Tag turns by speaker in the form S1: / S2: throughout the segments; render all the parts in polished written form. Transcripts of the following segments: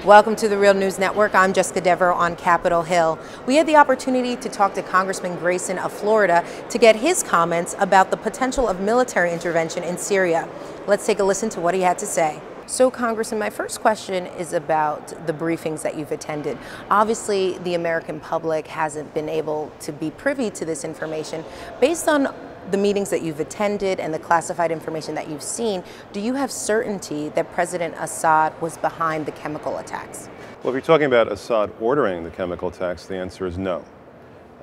S1: Welcome to the Real News Network. I'm Jessica Devereaux on Capitol Hill. We had the opportunity to talk to Congressman Grayson of Florida to get his comments about the potential of military intervention in Syria. Let's take a listen to what he had to say. So, Congressman, my first question is about the briefings that you've attended. Obviously, the American public hasn't been able to be privy to this information. Based on the meetings that you've attended and the classified information that you've seen, do you have certainty that President Assad was behind the chemical attacks?
S2: Well, if you're talking about Assad ordering the chemical attacks, the answer is no.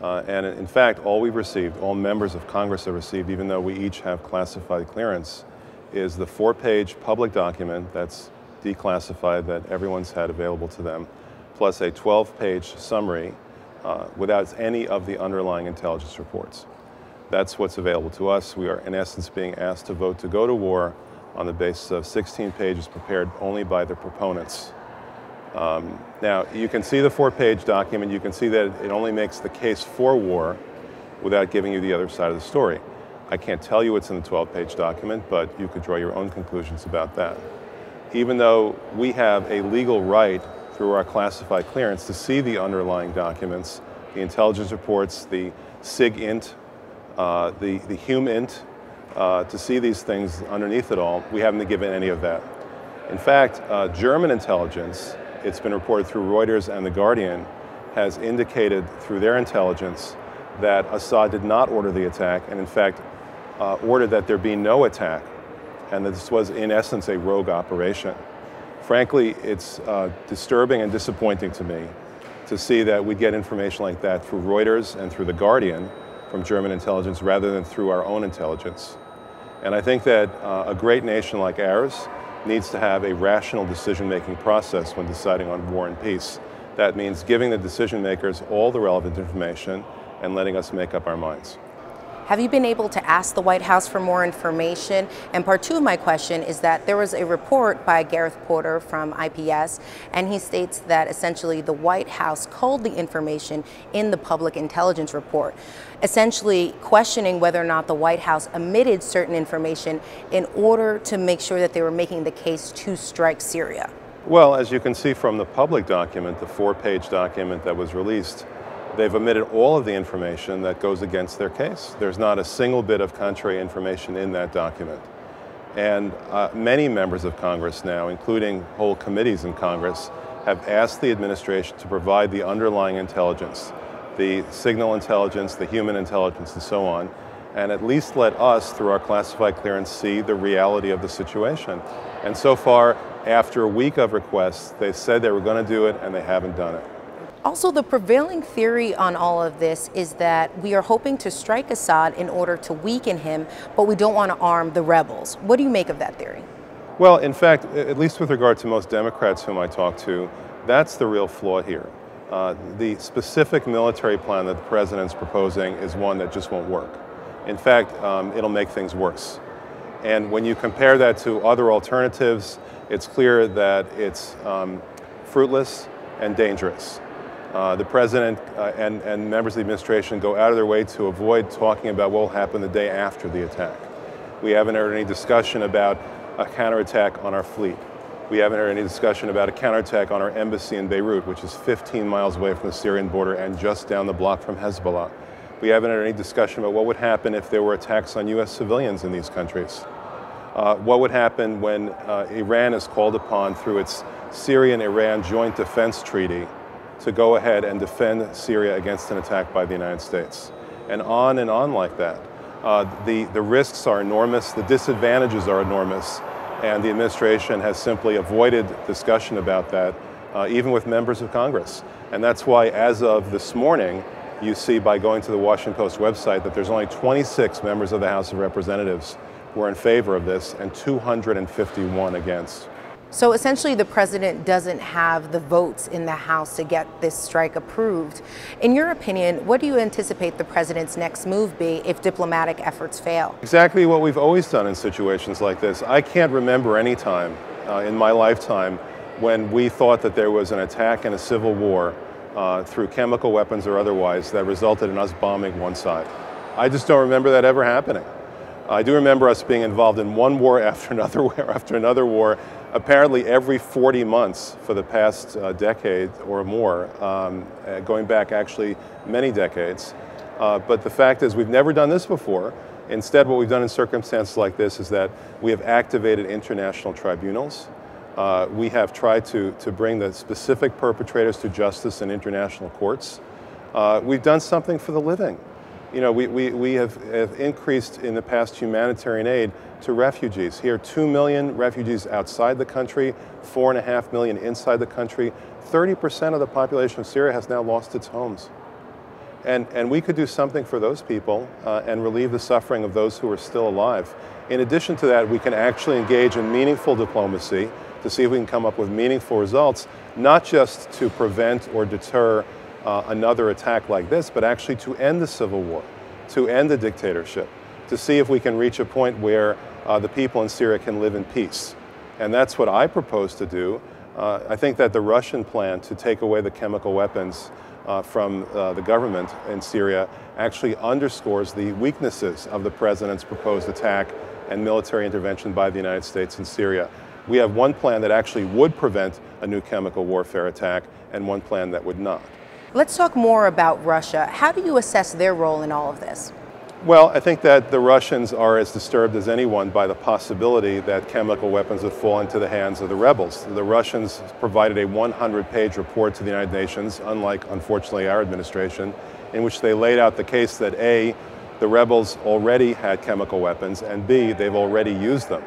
S2: And in fact, all we've received, all members of Congress have received, even though we each have classified clearance, is the 4-page public document that's declassified that everyone's had available to them, plus a 12-page summary without any of the underlying intelligence reports. That's what's available to us. We are, in essence, being asked to vote to go to war on the basis of 16 pages prepared only by the proponents. Now, you can see the 4-page document. You can see that it only makes the case for war without giving you the other side of the story. I can't tell you what's in the 12-page document, but you could draw your own conclusions about that. Even though we have a legal right through our classified clearance to see the underlying documents, the intelligence reports, the SIG-int, the HUM-int, to see these things underneath it all, we haven't been given any of that. In fact, German intelligence, it's been reported through Reuters and The Guardian, has indicated through their intelligence that Assad did not order the attack, and in fact ordered that there be no attack, and that this was in essence a rogue operation. Frankly, it's disturbing and disappointing to me to see that we get information like that through Reuters and through The Guardian from German intelligence rather than through our own intelligence. And I think that a great nation like ours needs to have a rational decision-making process when deciding on war and peace. That means giving the decision makers all the relevant information and letting us make up our minds.
S1: Have you been able to ask the White House for more information? And part two of my question is that there was a report by Gareth Porter from IPS, and he states that essentially the White House culled the information in the public intelligence report, essentially questioning whether or not the White House omitted certain information in order to make sure that they were making the case to strike Syria.
S2: Well, as you can see from the public document, the 4-page document that was released, they've omitted all of the information that goes against their case. There's not a single bit of contrary information in that document. And many members of Congress now, including whole committees in Congress, have asked the administration to provide the underlying intelligence, the signal intelligence, the human intelligence, and so on, and at least let us, through our classified clearance, see the reality of the situation. And so far, after a week of requests, they said they were going to do it, and they haven't done it.
S1: Also, the prevailing theory on all of this is that we are hoping to strike Assad in order to weaken him, but we don't want to arm the rebels. What do you make of that theory?
S2: Well, in fact, at least with regard to most Democrats whom I talk to, that's the real flaw here. The specific military plan that the president's proposing is one that just won't work. In fact, it'll make things worse. And when you compare that to other alternatives, it's clear that it's fruitless and dangerous. The president and members of the administration go out of their way to avoid talking about what will happen the day after the attack. We haven't heard any discussion about a counterattack on our fleet. We haven't heard any discussion about a counterattack on our embassy in Beirut, which is 15 miles away from the Syrian border and just down the block from Hezbollah. We haven't heard any discussion about what would happen if there were attacks on U.S. civilians in these countries. What would happen when Iran is called upon through its Syrian-Iran Joint Defense Treaty to go ahead and defend Syria against an attack by the United States, and on like that. The risks are enormous, the disadvantages are enormous, and the administration has simply avoided discussion about that, even with members of Congress. And that's why, as of this morning, you see by going to the Washington Post website that there's only 26 members of the House of Representatives who are in favor of this and 251 against.
S1: So essentially the president doesn't have the votes in the House to get this strike approved. In your opinion, what do you anticipate the president's next move be if diplomatic efforts fail? Exactly
S2: what we've always done in situations like this. I can't remember any time in my lifetime when we thought that there was an attack and a civil war through chemical weapons or otherwise that resulted in us bombing one side. I just don't remember that ever happening. I do remember us being involved in one war after another war apparently every 40 months for the past decade or more, going back actually many decades. But the fact is we've never done this before. Instead, what we've done in circumstances like this is that we have activated international tribunals. We have tried to bring the specific perpetrators to justice in international courts. We've done something for the living. You know, we have increased in the past humanitarian aid to refugees. Here, 2 million refugees outside the country, 4.5 million inside the country. 30% of the population of Syria has now lost its homes. And we could do something for those people and relieve the suffering of those who are still alive. In addition to that, we can actually engage in meaningful diplomacy to see if we can come up with meaningful results, not just to prevent or deter another attack like this, but actually to end the civil war, to end the dictatorship, to see if we can reach a point where the people in Syria can live in peace. And that's what I propose to do. I think that the Russian plan to take away the chemical weapons from the government in Syria actually underscores the weaknesses of the president's proposed attack and military intervention by the United States in Syria. We have one plan that actually would prevent a new chemical warfare attack and one plan that would not.
S1: Let's talk more about Russia. How do you assess their role in all of this?
S2: Well, I think that the Russians are as disturbed as anyone by the possibility that chemical weapons would fall into the hands of the rebels. The Russians provided a 100-page report to the United Nations, unlike, unfortunately, our administration, in which they laid out the case that A, the rebels already had chemical weapons, and B, they've already used them.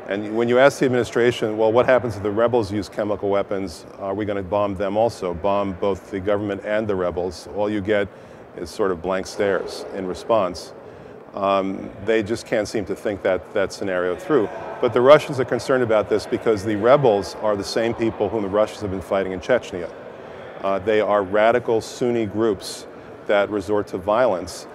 S2: And when you ask the administration, well, what happens if the rebels use chemical weapons? Are we going to bomb them also, bomb both the government and the rebels? All you get is sort of blank stares in response. They just can't seem to think that scenario through. But the Russians are concerned about this because the rebels are the same people whom the Russians have been fighting in Chechnya. They are radical Sunni groups that resort to violence.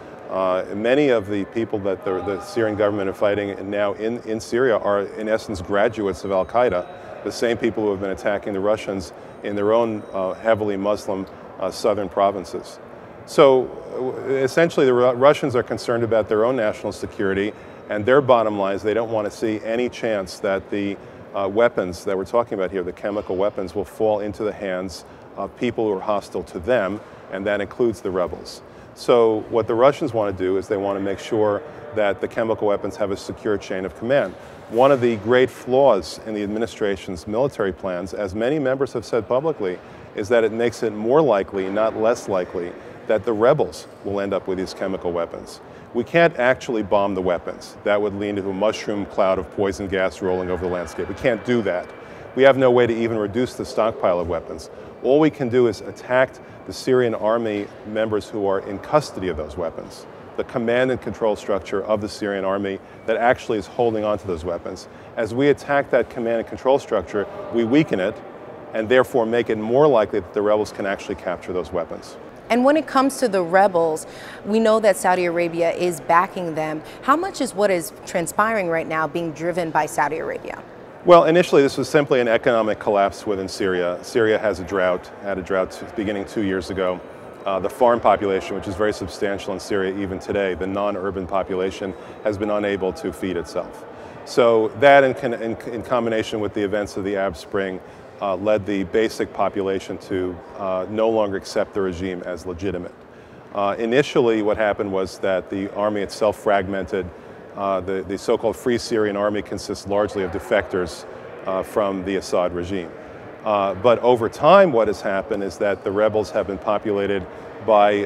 S2: Many of the people that the Syrian government are fighting now in Syria are, in essence, graduates of al-Qaeda, the same people who have been attacking the Russians in their own heavily Muslim southern provinces. So essentially the Russians are concerned about their own national security, and their bottom line is they don't want to see any chance that the weapons that we're talking about here, the chemical weapons, will fall into the hands of people who are hostile to them, and that includes the rebels. So what the Russians want to do is they want to make sure that the chemical weapons have a secure chain of command. One of the great flaws in the administration's military plans, as many members have said publicly, is that it makes it more likely, not less likely, that the rebels will end up with these chemical weapons. We can't actually bomb the weapons. That would lead to a mushroom cloud of poison gas rolling over the landscape. We can't do that. We have no way to even reduce the stockpile of weapons. All we can do is attack the Syrian army members who are in custody of those weapons, the command and control structure of the Syrian army that actually is holding on to those weapons. As we attack that command and control structure, we weaken it and therefore make it more likely that the rebels can actually capture those weapons.
S1: And when it comes to the rebels, we know that Saudi Arabia is backing them. How much is what is transpiring right now being driven by Saudi Arabia?
S2: Well, initially this was simply an economic collapse within Syria. Syria has had a drought beginning 2 years ago. The farm population, which is very substantial in Syria even today, the non-urban population, has been unable to feed itself. So that in combination with the events of the Arab Spring led the basic population to no longer accept the regime as legitimate. Initially what happened was that the army itself fragmented. The so-called Free Syrian Army consists largely of defectors from the Assad regime. But over time what has happened is that the rebels have been populated by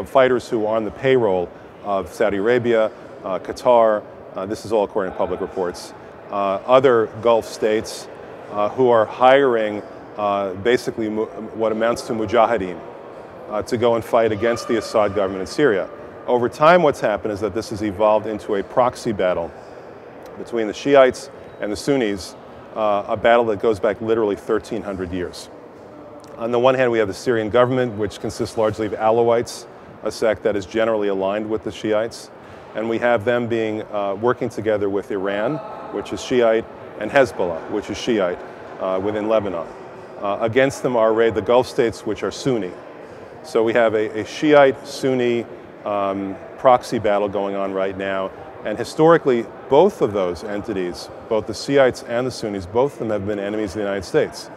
S2: fighters who are on the payroll of Saudi Arabia, Qatar, this is all according to public reports, other Gulf states who are hiring basically what amounts to mujahideen to go and fight against the Assad government in Syria. Over time what's happened is that this has evolved into a proxy battle between the Shiites and the Sunnis, a battle that goes back literally 1,300 years. On the one hand we have the Syrian government, which consists largely of Alawites, a sect that is generally aligned with the Shiites, and we have them working together with Iran, which is Shiite, and Hezbollah, which is Shiite, within Lebanon. Against them are arrayed the Gulf states, which are Sunni. So we have a Shiite-Sunni proxy battle going on right now, And historically, both of those entities, both the Shiites and the Sunnis, both of them have been enemies of the United States.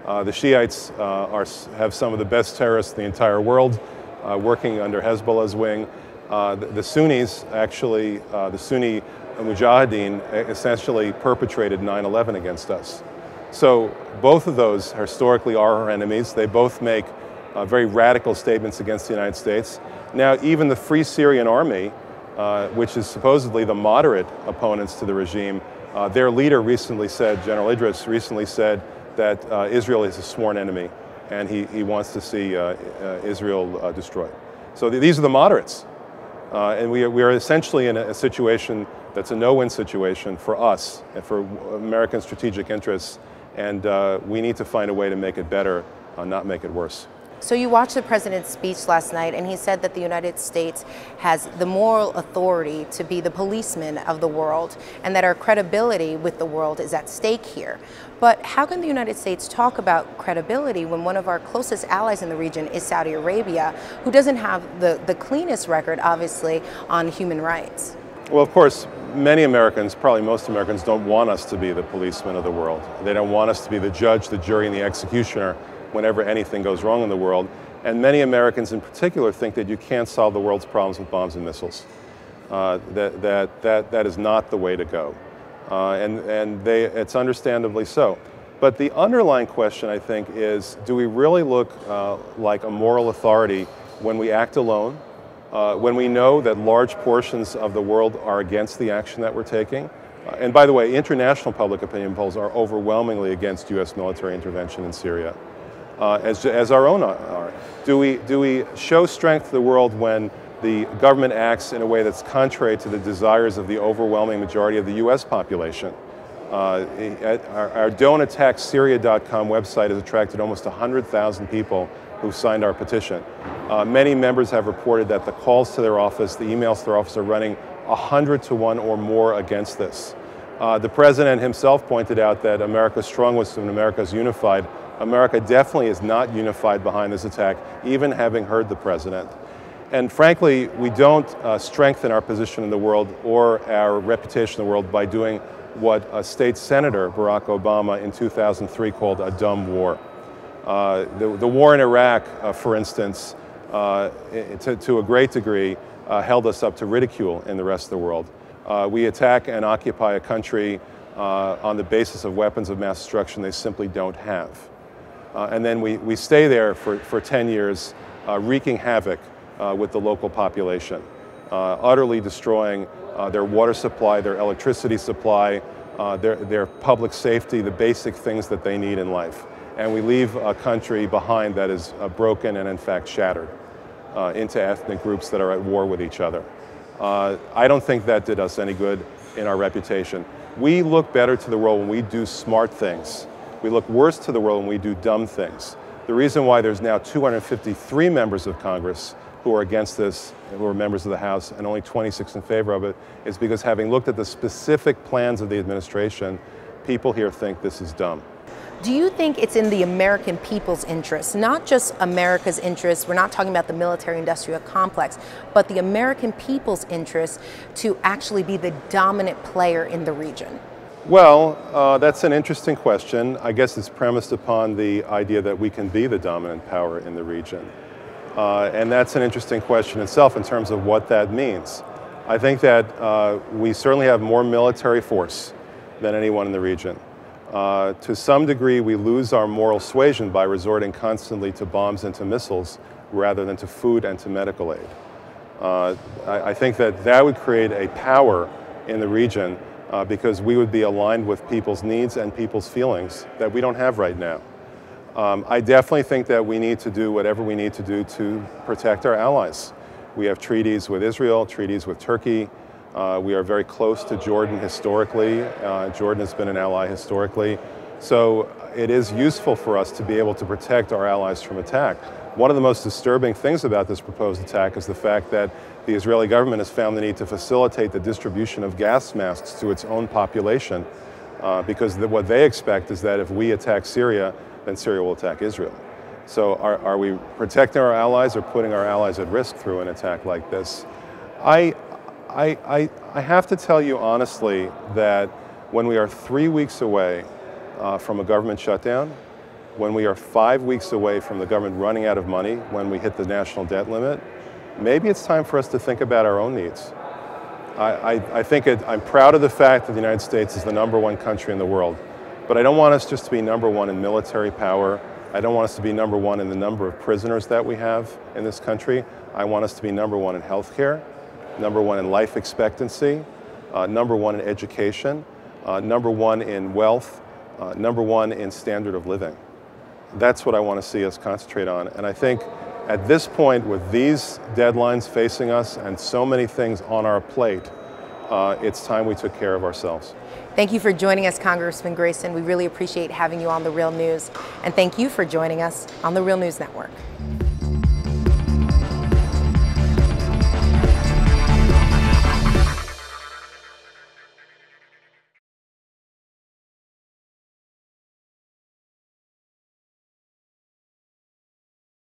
S2: The Shiites have some of the best terrorists in the entire world, working under Hezbollah's wing. The Sunnis, actually, the Sunni Mujahideen essentially perpetrated 9/11 against us. So both of those historically are our enemies. They both make very radical statements against the United States. Now, even the Free Syrian Army, which is supposedly the moderate opponents to the regime, their leader recently said, General Idris recently said that Israel is a sworn enemy, and he wants to see Israel destroyed. So these are the moderates. And we are essentially in a situation that's a no-win situation for us and for American strategic interests, and we need to find a way to make it better, not make it worse.
S1: So you watched the president's speech last night, and he said that the United States has the moral authority to be the policeman of the world, and that our credibility with the world is at stake here. But how can the United States talk about credibility when one of our closest allies in the region is Saudi Arabia, who doesn't have the cleanest record, obviously, on human rights?
S2: Well, of course, many Americans, probably most Americans, don't want us to be the policeman of the world. They don't want us to be the judge, the jury, and the executioner whenever anything goes wrong in the world. And many Americans in particular think that you can't solve the world's problems with bombs and missiles. That is not the way to go. It's understandably so. But the underlying question, I think, is, do we really look like a moral authority when we act alone, when we know that large portions of the world are against the action that we're taking? And by the way, international public opinion polls are overwhelmingly against U.S. military intervention in Syria, as our own are. Do we show strength to the world when the government acts in a way that's contrary to the desires of the overwhelming majority of the U.S. population? Our don'tattacksyria.com website has attracted almost 100,000 people who signed our petition. Many members have reported that the calls to their office, the emails to their office are running 100 to 1 or more against this. The president himself pointed out that America's strong was when America's unified. America definitely is not unified behind this attack, even having heard the president. And frankly, we don't strengthen our position in the world or our reputation in the world by doing what a state senator, Barack Obama, in 2003 called a dumb war. The war in Iraq, for instance, to a great degree, held us up to ridicule in the rest of the world. We attack and occupy a country on the basis of weapons of mass destruction they simply don't have. And then we stay there for 10 years, wreaking havoc with the local population, utterly destroying their water supply, their electricity supply, their public safety, the basic things that they need in life. And we leave a country behind that is broken and in fact shattered into ethnic groups that are at war with each other. I don't think that did us any good in our reputation. We look better to the world when we do smart things. We look worse to the world when we do dumb things. The reason why there's now 253 members of Congress who are against this, who are members of the House, and only 26 in favor of it, is because having looked at the specific plans of the administration, people here think this is dumb.
S1: Do you think it's in the American people's interest, not just America's interest, we're not talking about the military-industrial complex, but the American people's interest to actually be the dominant player in the region?
S2: Well, that's an interesting question. I guess it's premised upon the idea that we can be the dominant power in the region. And that's an interesting question itself in terms of what that means. I think that we certainly have more military force than anyone in the region. To some degree, we lose our moral suasion by resorting constantly to bombs and to missiles rather than to food and to medical aid. I think that that would create a power in the region because we would be aligned with people's needs and people's feelings that we don't have right now. I definitely think that we need to do whatever we need to do to protect our allies. We have treaties with Israel, treaties with Turkey. We are very close to Jordan historically. Jordan has been an ally historically. So it is useful for us to be able to protect our allies from attack. One of the most disturbing things about this proposed attack is the fact that the Israeli government has found the need to facilitate the distribution of gas masks to its own population because what they expect is that if we attack Syria, then Syria will attack Israel. So are we protecting our allies or putting our allies at risk through an attack like this? I I have to tell you honestly that when we are 3 weeks away from a government shutdown, when we are 5 weeks away from the government running out of money, when we hit the national debt limit, maybe it's time for us to think about our own needs. I'm proud of the fact that the United States is the #1 country in the world, but I don't want us just to be #1 in military power. I don't want us to be #1 in the number of prisoners that we have in this country. I want us to be #1 in healthcare, #1 in life expectancy, #1 in education, #1 in wealth, #1 in standard of living. That's what I want to see us concentrate on. And I think at this point, with these deadlines facing us and so many things on our plate, it's time we took care of ourselves.
S1: Thank you for joining us, Congressman Grayson. We really appreciate having you on The Real News. And thank you for joining us on The Real News Network.